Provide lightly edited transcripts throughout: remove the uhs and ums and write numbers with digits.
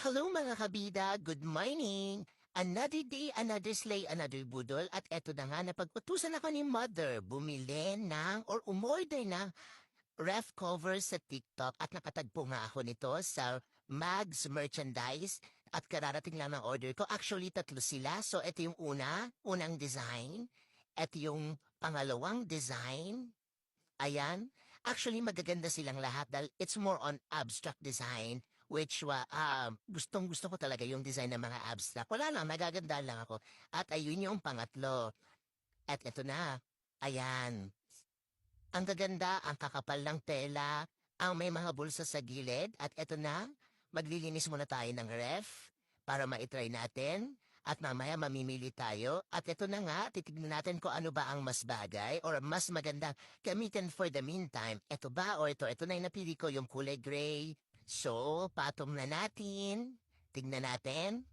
Hello mga kabida, good morning! Another day, another sleigh, another budol at eto na nga napag-utusan ako ni Mother bumili ng or umorder ng ref cover sa TikTok at nakatagpo nga ako nito sa Mags Merchandise at kararating lang ng order ko. Actually, tatlo sila. So, ito yung unang design. Ito yung pangalawang design. Ayan. Actually, magaganda silang lahat dahil it's more on abstract design which gustong-gusto ko talaga yung design ng mga abstract. Wala lang, nagaganda lang ako. At ayun yung pangatlo. At ito na. Ayan. Ang gaganda, ang kakapal ng tela, ang may mga bulsa sa gilid. At ito na, maglilinis muna tayo ng ref para ma-try natin. At mamaya mamimili tayo. At ito na nga, titignan natin kung ano ba ang mas bagay or mas magandang gamitin for the meantime. Ito ba o ito? Ito na yung napili ko, yung kulay gray. So, patong na natin. Tignan natin.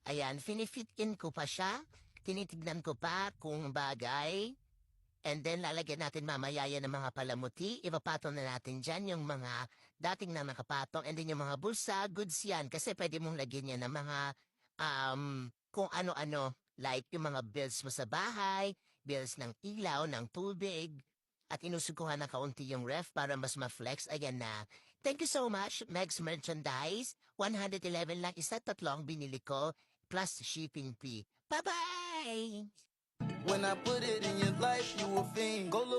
Ayan, finifit in ko pa siya. Tinitignan ko pa kung bagay. And then lalagyan natin mamaya yan ng mga palamuti. Ipapatong na natin dyan yung mga dating na nakapatong. And then yung mga bulsa, goods yan. Kasi pwede mong lagyan yan ng mga kung ano-ano. Like yung mga bills mo sa bahay, bills ng ilaw, ng tubig. At inusukuhan na kaunti yung ref para mas ma-flex. Ayan na. Thank you so much, Megs Merchandise. 111 lang isa, tatlong binili ko, plus shipping fee. Bye-bye! When I put it in your life, you a fiend. Go look.